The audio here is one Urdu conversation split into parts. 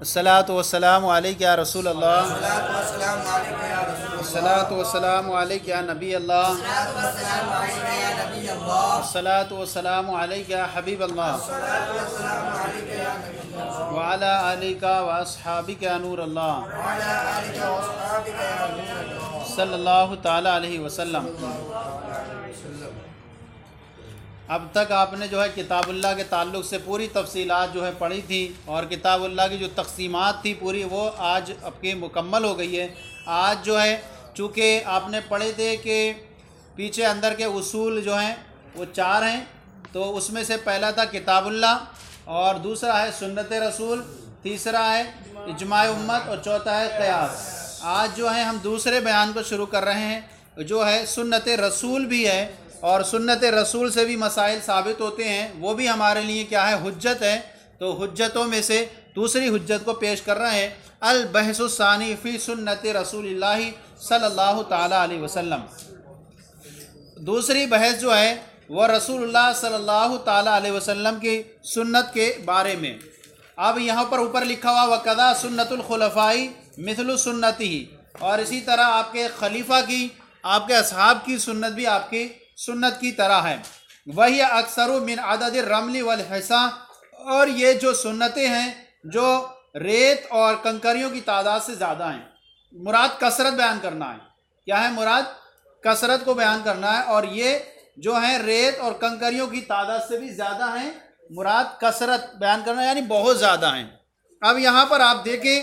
الصلاۃ والسلام علیک یا رسول اللہ، الصلاۃ والسلام علیک یا نبی اللہ، الصلاۃ والسلام علیک یا حبیب اللہ، وعلی آلک واصحابک یا نور اللہ، صلی اللہ تعالی علیہ وسلم۔ اب تک آپ نے جو ہے کتاب اللہ کے تعلق سے پوری تفصیلات جو ہے پڑھی تھی، اور کتاب اللہ کی جو تقسیمات تھی پوری، وہ آج اب کی مکمل ہو گئی ہے۔ آج جو ہے چونکہ آپ نے پڑھے تھے کہ پیچھے اندر کے اصول جو ہیں وہ 4 ہیں، تو اس میں سے پہلا تھا کتاب اللہ، اور دوسرا ہے سنت رسول، تیسرا ہے اجماع امت، اور چوتھا ہے قیاس۔ آج جو ہے ہم دوسرے بیان کو شروع کر رہے ہیں، جو ہے سنت رسول بھی ہے، اور سنت رسول سے بھی مسائل ثابت ہوتے ہیں، وہ بھی ہمارے لیے کیا ہے، حجت ہے۔ تو حجتوں میں سے دوسری حجت کو پیش کر رہے ہیں، البحث الثانی فی سنت رسول اللہ صلی اللہ تعالی علیہ وسلم۔ دوسری بحث جو ہے وہ رسول اللہ صلی اللہ تعالی علیہ وسلم کی سنت کے بارے میں۔ اب یہاں پر اوپر لکھا ہوا وَقَذَا سُنَّةُ الْخُلَفَاءِ مِثْلُ سُنَّتِهِ، اور اسی طرح آپ کے خلیفہ کی، آپ کے اصحاب کی سنت بھی آپ کی سنت کی طرح ہے۔ وہی اکثر من عدد الرمل والحصا، اور یہ جو سنتیں ہیں جو ریت اور کنکریوں کی تعداد سے زیادہ ہیں۔ مراد کثرت بیان کرنا ہے، کیا ہے مراد؟ کثرت کو بیان کرنا ہے، اور یہ جو ہیں ریت اور کنکریوں کی تعداد سے بھی زیادہ ہیں، مراد کثرت بیان کرنا یعنی بہت زیادہ ہیں۔ اب یہاں پر آپ دیکھیں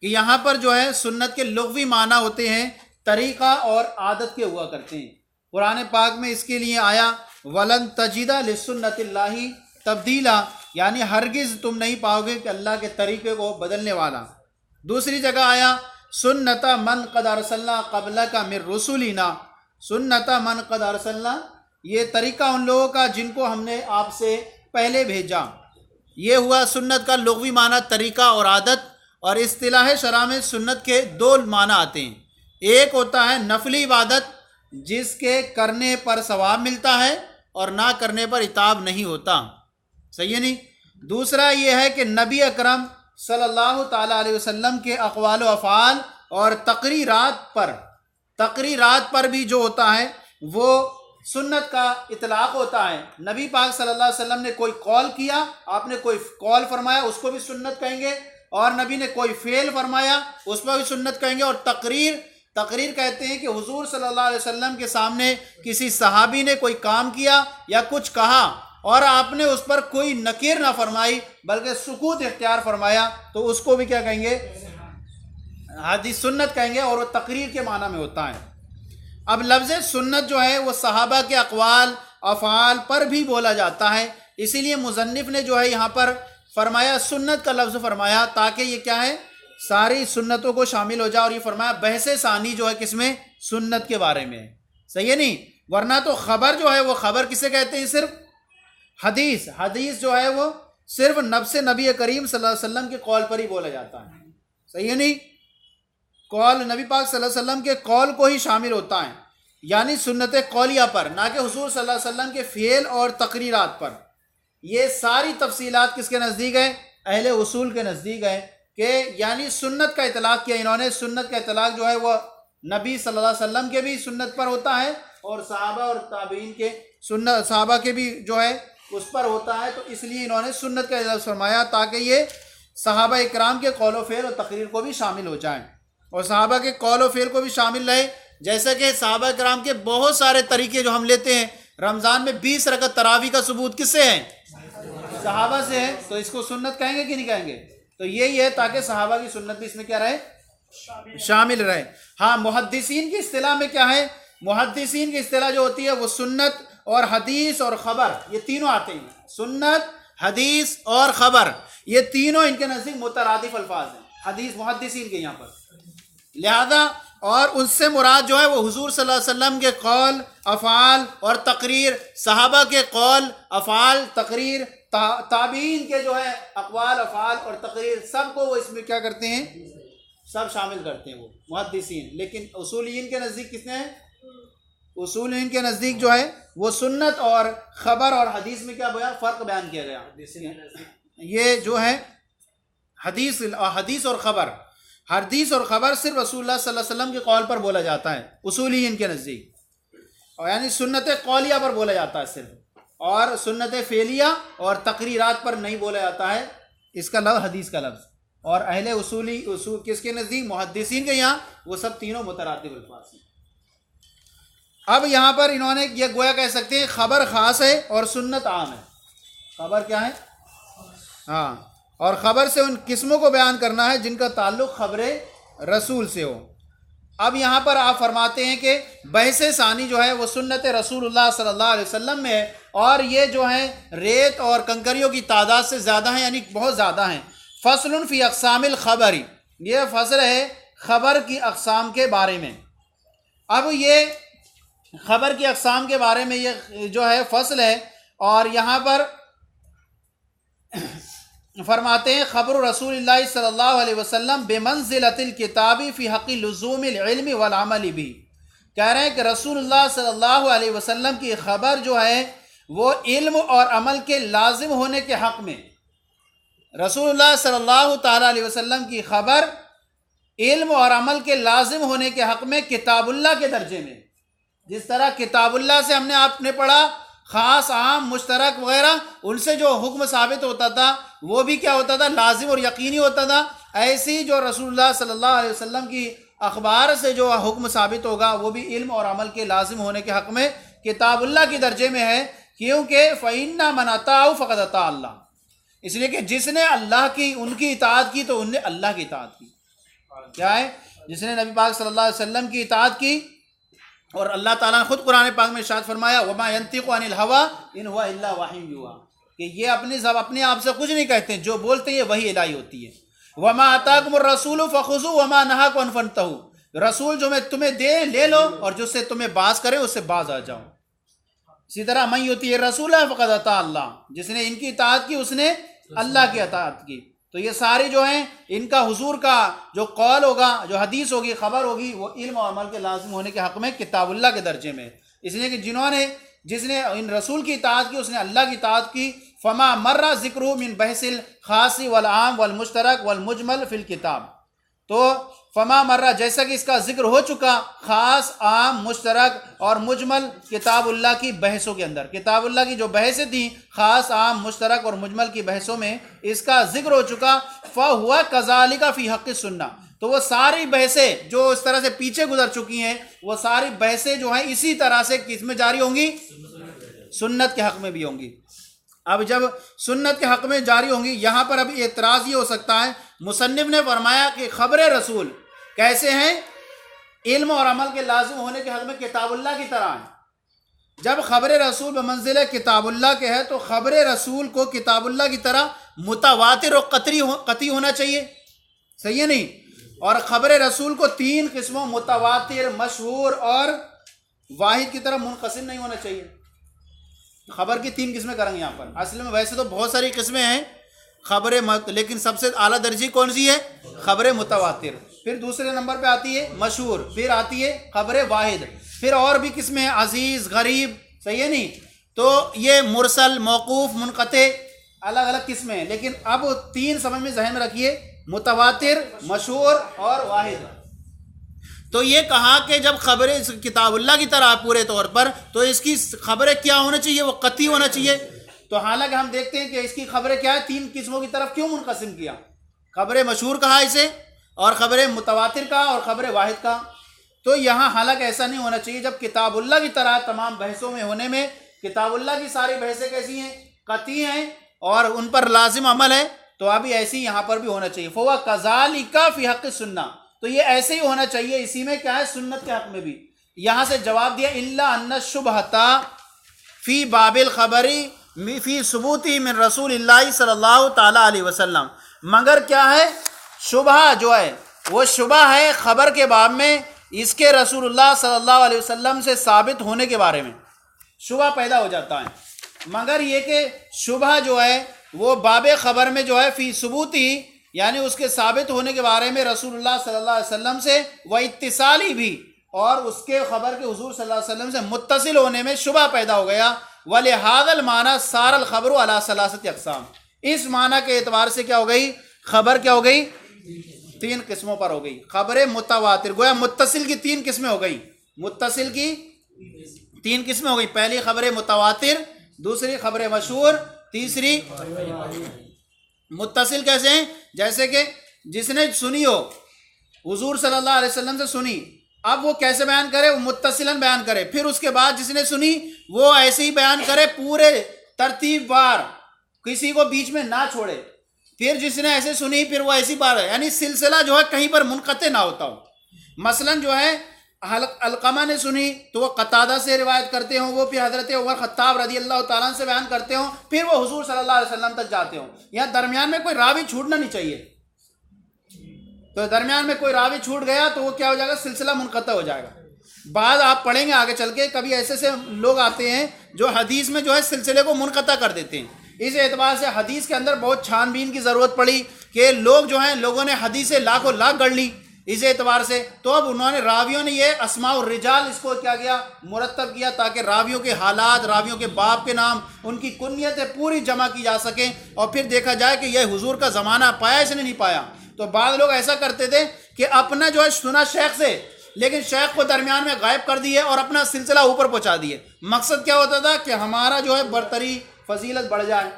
کہ یہاں پر جو ہے سنت کے لغوی معنی ہوتے ہیں طریقہ اور عادت کے ہوا کرتے ہیں۔ قرآن پاک میں اس کے لیے آیا وَلَن تَجِدَ لِسُنَّتِ اللَّهِ تَبْدِيلًا، یعنی ہرگز تم نہیں پاؤ گے کہ اللہ کے طریقے کو بدلنے والا۔ دوسری جگہ آیا سنت من قد ارسلنا قبلک من رسلنا، سنت من قد ارسلنا، یہ طریقہ ان لوگوں کا جن کو ہم نے آپ سے پہلے بھیجا۔ یہ ہوا سنت کا لغوی معنی طریقہ اور عادت، اور اصطلاح شرع میں سنت کے 2 معنی آتے ہیں۔ ایک ہوتا ہے نفلی عبادت جس کے کرنے پر ثواب ملتا ہے اور نہ کرنے پر عتاب نہیں ہوتا، صحیح ہے نہیں؟ دوسرا یہ ہے کہ نبی اکرم صلی اللہ تعالیٰ علیہ وسلم کے اقوال و افعال اور تقریرات پر بھی جو ہوتا ہے وہ سنت کا اطلاق ہوتا ہے۔ نبی پاک صلی اللہ علیہ وسلم نے کوئی قول کیا، آپ نے کوئی قول فرمایا، اس کو بھی سنت کہیں گے، اور نبی نے کوئی فعل فرمایا، اس پر بھی سنت کہیں گے۔ اور تقریر کہتے ہیں کہ حضور صلی اللہ علیہ وسلم کے سامنے کسی صحابی نے کوئی کام کیا یا کچھ کہا، اور آپ نے اس پر کوئی نکیر نہ فرمائی بلکہ سکوت اختیار فرمایا، تو اس کو بھی کیا کہیں گے؟ حدیث سنت کہیں گے، اور وہ تقریر کے معنی میں ہوتا ہے۔ اب لفظ سنت جو ہے وہ صحابہ کے اقوال افعال پر بھی بولا جاتا ہے، اسی لیے مصنف نے جو ہے یہاں پر فرمایا سنت کا لفظ فرمایا تاکہ یہ کیا ہے، ساری سنتوں کو شامل ہو جائے، اور یہ فرمایا بحث ثانی جو ہے کس میں؟ سنت کے بارے میں، صحیح ہے نہیں؟ ورنہ تو خبر جو ہے وہ خبر کسے کہتے ہیں؟ صرف حدیث جو ہے وہ صرف نفس نبی کریم صلی اللہ علیہ وسلم کے قول پر ہی بولا جاتا ہے، صحیح ہے نہیں؟ قول نبی پاک صلی اللہ علیہ وسلم کے قول کو ہی شامل ہوتا ہے، یعنی سنت قولیہ پر، نہ کہ حضور صلی اللہ علیہ وسلم کے فعل اور تقریرات پر۔ یہ ساری تفصیلات کس کے نزدیک ہے؟ اہل اصول کے نزدیک ہے، کہ یعنی سنت کا اطلاق کیا انہوں نے۔ سنت کا اطلاق جو ہے وہ نبی صلی اللہ علیہ وسلم کے بھی سنت پر ہوتا ہے، اور صحابہ اور تابعین کے صحابہ کے بھی جو ہے اس پر ہوتا ہے، تو اس لیے انہوں نے سنت کا اطلاق فرمایا تاکہ یہ صحابہ اکرام کے قول و فعل اور تقریر کو بھی شامل ہو جائیں، اور صحابہ کے قول و فعل کو بھی شامل رہے۔ جیسا کہ صحابہ اکرام کے بہت سارے طریقے جو ہم لیتے ہیں، رمضان میں 20 رکعت تراویح کا ثبوت کس سے ہے؟ صحابہ سے ہے، تو اس کو سنت کہیں گے کہ نہیں کہیں گے؟ تو یہی ہے تاکہ صحابہ کی سنت بھی اس میں کیا رہے؟ شامل رہے۔ ہاں، محدثین کی اصطلاح میں کیا ہے؟ محدثین کی اصطلاح جو ہوتی ہے وہ سنت اور حدیث اور خبر، یہ تینوں آتے ہیں۔ سنت، حدیث اور خبر، یہ تینوں ان کے نزدیک مترادف الفاظ ہیں، حدیث محدثین کے یہاں پر۔ لہذا اور اس سے مراد جو ہے وہ حضور صلی اللہ علیہ وسلم کے قول افعال اور تقریر، صحابہ کے قول افعال تقریر، تابعین کے جو ہے اقوال افعال اور تقریر، سب کو وہ اس میں کیا کرتے ہیں؟ سب شامل کرتے ہیں وہ محدثین۔ لیکن اصولیین کے نزدیک کس نے ہے؟ اصولیین کے نزدیک جو ہے وہ سنت اور خبر اور حدیث میں کیا فرق بیان کیا گیا؟ یہ جو ہے حدیث اور خبر، حدیث اور خبر صرف رسول اللہ صلی اللہ علیہ وسلم کے قول پر بولا جاتا ہے اصولیین کے نزدیک، اور یعنی سنت قولیہ پر بولا جاتا ہے صرف، اور سنت فعلیہ اور تقریرات پر نہیں بولا جاتا ہے اس کا لفظ، حدیث کا لفظ۔ اور اہل اصول کس کے نزدیک؟ محدثین کے یہاں وہ سب تینوں مترادف الفاظ ہیں۔ اب یہاں پر انہوں نے یہ گویا کہہ سکتے ہیں خبر خاص ہے اور سنت عام ہے۔ خبر کیا ہے؟ ہاں، اور خبر سے ان قسموں کو بیان کرنا ہے جن کا تعلق خبر رسول سے ہو۔ اب یہاں پر آپ فرماتے ہیں کہ بحث ثانی جو ہے وہ سنت رسول اللہ صلی اللہ علیہ وسلم میں ہے، اور یہ جو ہیں ریت اور کنکریوں کی تعداد سے زیادہ ہیں، یعنی بہت زیادہ ہیں۔ فصل فی اقسام الخبر، یہ فصل ہے خبر کی اقسام کے بارے میں۔ اب یہ خبر کی اقسام کے بارے میں یہ جو ہے فصل ہے، اور یہاں پر فرماتے ہیں خبر رسول اللہ صلی اللہ علیہ وسلم بمنزلۃ الکتاب فی حق لزوم العلم والعمل بھی، کہہ رہے ہیں کہ رسول اللہ صلی اللہ علیہ وسلم کی خبر جو ہے وہ علم اور عمل کے لازم ہونے کے حق میں، رسول اللہ صلی اللہ تعالیٰ علیہ وسلم کی خبر علم اور عمل کے لازم ہونے کے حق میں کتاب اللہ کے درجے میں، جس طرح کتاب اللہ سے ہم نے آپ نے پڑھا خاص عام مشترک وغیرہ، ان سے جو حکم ثابت ہوتا تھا وہ بھی کیا ہوتا تھا؟ لازم اور یقینی ہوتا تھا۔ ایسی جو رسول اللہ صلی اللہ علیہ وسلم کی اخبار سے جو حکم ثابت ہوگا وہ بھی علم اور عمل کے لازم ہونے کے حق میں کتاب اللہ کے درجے میں ہے، کیونکہ فَإِنَّ مَنْ أَطَاعَهُ فَقَدْ أَطَاعَ اللَّهَ، اس لیے کہ جس نے اللہ کی ان کی اطاعت کی تو ان نے اللہ کی اطاعت کی۔ کیا ہے؟ جس نے نبی پاک صلی اللہ علیہ وسلم کی اطاعت کی، اور اللہ تعالیٰ نے خود قرآن پاک میں ارشاد فرمایا وَمَا يَنْطِقُ عَنِ الْهَوَىٰ إِنْ هُوَ إِلَّا وَحْيٌ يُوحَىٰ، کہ یہ اپنے آپ سے کچھ نہیں کہتے، جو بولتے ہیں یہ وحی الہی ہوتی ہے۔ وَمَا آتَاكُمُ الرَّسُولُ فَخُذُوهُ وَمَا نَهَاكُمْ عَنْهُ فَانْتَهُوا، رسول جو میں تمہیں دے لے لو، اور جو سے تمہیں باز کرے اس سے باز آ جاؤ۔ اسی طرح مَن يُطِعِ الرَّسُولَ فَقَدْ أَطَاعَ اللَّهَ، جس نے ان کی اطاعت کی اس نے اللہ کی اطاعت کی۔ تو یہ ساری جو ہیں ان کا حضور کا جو قول ہوگا، جو حدیث ہوگی، خبر ہوگی، وہ علم و عمل کے لازم ہونے کے حق میں کتاب اللہ کے درجے میں، اس لیے کہ جس نے ان رسول کی اطاعت کی اس نے اللہ کی اطاعت کی۔ فما مر ذکرہ من بحث الخاص والعام والمشترک والمجمل فی الکتاب، تو فما مرہ جیسا کہ اس کا ذکر ہو چکا خاص عام مشترک اور مجمل کتاب اللہ کی بحثوں کے اندر، کتاب اللہ کی جو بحثیں تھیں خاص عام مشترک اور مجمل کی بحثوں میں اس کا ذکر ہو چکا۔ فَهُوَ كَذَلِكَ فِي حَقِّ السُّنَّةِ، تو وہ ساری بحثیں جو اس طرح سے پیچھے گزر چکی ہیں وہ ساری بحثیں جو ہیں اسی طرح سے کس میں جاری ہوں گی؟ سنت کے حق میں بھی ہوں گی۔ اب جب سنت کے حق میں جاری ہوں گی، یہاں پر اب اعتراض یہ ہو سکتا ہے، مصنف نے فرمایا کہ خبر رسول کیسے ہیں؟ علم اور عمل کے لازم ہونے کے حق میں کتاب اللہ کی طرح ہیں۔ جب خبر رسول بمنزل کتاب اللہ کے ہے تو خبر رسول کو کتاب اللہ کی طرح متواتر و قطعی ہونا چاہیے، صحیح ہے نہیں؟ اور خبر رسول کو تین قسموں متواتر، مشہور اور واحد کی طرح منقسم نہیں ہونا چاہیے۔ خبر کی تین قسمیں کریں گے یہاں پر، اصل میں ویسے تو بہت ساری قسمیں ہیں خبر، لیکن سب سے اعلیٰ درجی کون سی ہے؟ خبر متواتر، پھر دوسرے نمبر پہ آتی ہے مشہور، پھر آتی ہے خبر واحد، پھر اور بھی قسمیں ہیں عزیز، غریب، صحیح ہے نہیں؟ تو یہ مرسل، موقوف، منقطع، الگ الگ قسمیں ہیں، لیکن اب تین سمجھ میں ذہن میں رکھیے، متواتر، مشہور اور واحد۔ تو یہ کہا کہ جب خبریں کتاب اللہ کی طرح پورے طور پر، تو اس کی خبریں کیا ہونا چاہیے؟ وہ قطعی ہونا چاہیے۔ تو حالانکہ ہم دیکھتے ہیں کہ اس کی خبریں کیا ہے، تین قسموں کی طرف کیوں منقسم کیا؟ خبر مشہور کہا اسے، اور خبر متواتر کہا، اور خبر واحد کہا۔ تو یہاں حالانکہ ایسا نہیں ہونا چاہیے، جب کتاب اللہ کی طرح تمام بحثوں میں ہونے میں، کتاب اللہ کی ساری بحثیں کیسی ہیں؟ قطعی ہیں اور ان پر لازم عمل ہے، تو ابھی ایسی یہاں پر بھی ہونا چاہیے۔ فَوَا كَذَلِكَ فِي حَقِّ السُّنَّةِ، تو یہ ایسے ہی ہونا چاہیے، اسی میں کیا ہے؟ سنت کے حق میں بھی۔ یہاں سے جواب دیا إِلَّا أَنَّ الشُّبْهَةَ فِي بَابِ الْخَبَرِ فِي ثُبُوتِهِ مِن رسول اللہ صلی اللہ تعالیٰ علیہ وسلم، مگر کیا ہے؟ شبہ جو ہے وہ شبہ ہے خبر کے باب میں، اس کے رسول اللہ صلی اللہ علیہ وسلم سے ثابت ہونے کے بارے میں شبہ پیدا ہو جاتا ہے، مگر یہ کہ شبہ جو ہے وہ باب خبر میں جو ہے فی ثبوتی، یعنی اس کے ثابت ہونے کے بارے میں رسول اللہ صلی اللہ علیہ وسلم سے، و اتصالی بھی، اور اس کے خبر کے حضور صلی اللہ علیہ وسلم سے متصل ہونے میں شبہ پیدا ہو گیا۔ وَلِهَذَا الْمَعْنَى صَارَ الْخَبْرُ عَلَى ثَلَاثَةِ أَقْسَامٍ، اس معنی کے اعتبار سے کیا ہو گئی؟ خبر کیا ہو گئی؟ 3 قسموں پر ہو گئی. خبر متواتر، گویا متصل کی 3 قسمیں ہو گئی. متصل کی 3 قسمیں ہو گئی. پہلی خبر متواتر، دوسری خبر مشہور، تیسری متصل. کیسے ہیں؟ جیسے کہ جس نے سنی ہو حضور صلی اللہ علیہ وسلم سے سنی، اب وہ کیسے بیان کرے؟ وہ متصلاً بیان کرے. پھر اس کے بعد جس نے سنی وہ ایسے ہی بیان کرے پورے ترتیب وار، کسی کو بیچ میں نہ چھوڑے. پھر جس نے ایسے سنی پھر وہ ایسی بار ہے، یعنی سلسلہ جو ہے کہیں پر منقطع نہ ہوتا ہو. مثلاً جو ہے علقمہ نے سنی تو وہ قتادہ سے روایت کرتے ہوں، وہ پھر حضرت عمر خطاب رضی اللہ تعالیٰ عنہ سے بیان کرتے ہوں، پھر وہ حضور صلی اللہ علیہ وسلم تک جاتے ہوں. یہاں درمیان میں کوئی راوی چھوٹنا نہیں چاہیے. تو درمیان میں کوئی راوی چھوٹ گیا تو وہ کیا ہو جائے گا؟ سلسلہ منقطع ہو جائے گا. بعض آپ پڑھیں گے آگے چل کے، کبھی ایسے سے لوگ آتے ہیں جو حدیث میں جو ہے سلسلے کو منقطع کر دیتے ہیں. اس اعتبار سے حدیث کے اندر بہت چھان بین کی ضرورت پڑی کہ لوگ جو ہیں لوگوں نے حدیثیں لاکھوں لاکھ گڑھ لی. اس اعتبار سے تو اب انہوں نے راویوں نے یہ اسماء الرجال اس کو کیا کیا؟ مرتب کیا، تاکہ راویوں کے حالات، راویوں کے باپ کے نام، ان کی کنیتیں پوری جمع کی جا سکیں اور پھر دیکھا جائے کہ یہ حضور کا زمانہ پایا اس نے نہیں پایا. تو بعض لوگ ایسا کرتے تھے کہ اپنا جو ہے سنا شیخ سے، لیکن شیخ کو درمیان میں غائب کر دیے اور اپنا سلسلہ اوپر پہنچا دیے. مقصد کیا ہوتا تھا؟ کہ ہمارا جو ہے برتری فضیلت بڑھ جائے.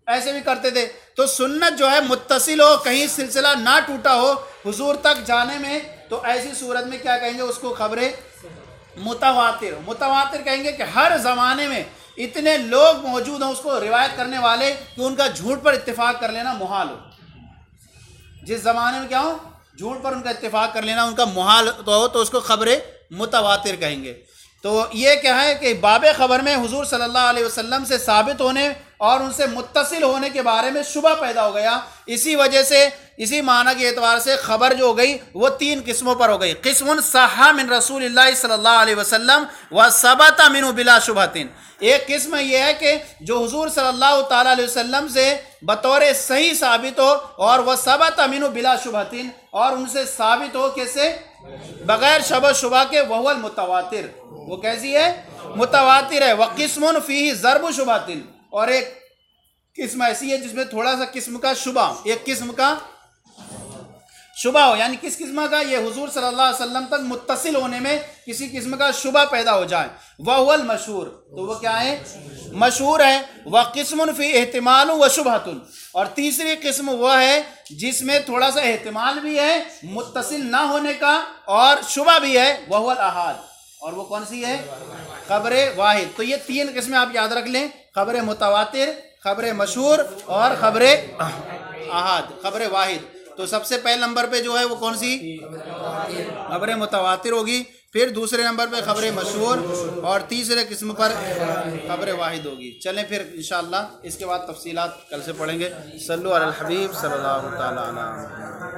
ایسے بھی کرتے تھے. تو سنت جو ہے متصل ہو، کہیں سلسلہ نہ ٹوٹا ہو حضور تک جانے میں، تو ایسی صورت میں کیا کہیں گے؟ اس کو خبر متواتر. متواتر کہیں گے کہ ہر زمانے میں اتنے لوگ موجود ہوں اس کو روایت کرنے والے کہ ان کا جھوٹ پر اتفاق کر لینا محال ہو. جس زمانے میں کیا ہو؟ جھوٹ پر ان کا اتفاق کر لینا ان کا محال ہو، تو اس کو خبر متواتر کہیں گے. تو یہ کیا ہے کہ باب خبر میں حضور صلی اللہ علیہ وسلم سے ثابت ہونے اور ان سے متصل ہونے کے بارے میں شبہ پیدا ہو گیا. اسی وجہ سے، اسی معنی کے اعتبار سے خبر جو ہو گئی وہ 3 قسموں پر ہو گئی. قسم صح من رسول اللہ صلی اللہ علیہ وسلم وثبت منہ بلا شبہۃ. ایک قسم یہ ہے کہ جو حضور صلی اللہ تعالیٰ علیہ وسلم سے بطور صحیح ثابت ہو اور وثبت منہ بلا شبہۃ، اور ان سے ثابت ہو کیسے؟ بغیر شب و شبہ کے. وہو المتواتر. وہ کیسی ہے؟ متواتر ہے. وقسم فیہ ضرب شبہۃ. اور ایک قسم ایسی ہے جس میں تھوڑا سا قسم کا شبہ، ایک قسم کا شبہ ہو. یعنی کس قسم کا؟ یہ حضور صلی اللہ علیہ وسلم تک متصل ہونے میں کسی قسم کا شبہ پیدا ہو جائے. وہو المشہور. تو وہ کیا ہے؟ مشہور ہے. وقسم فی احتمال و شبہۃ. اور تیسری قسم وہ ہے جس میں تھوڑا سا احتمال بھی ہے متصل نہ ہونے کا اور شبہ بھی ہے. وہو الاحاد. اور وہ کون سی ہے؟ خبر واحد. تو یہ 3 قسمیں آپ یاد رکھ لیں: خبر متواتر، خبر مشہور اور خبر احاد، خبر واحد. تو سب سے پہلے نمبر پہ جو ہے وہ کون سی؟ خبر متواتر ہوگی. پھر دوسرے نمبر پہ خبر مشہور اور تیسرے قسم پر خبر واحد ہوگی. چلیں پھر انشاءاللہ اس کے بعد تفصیلات کل سے پڑھیں گے. صلو علی الحبیب صلی اللہ تعالی علیہ وسلم.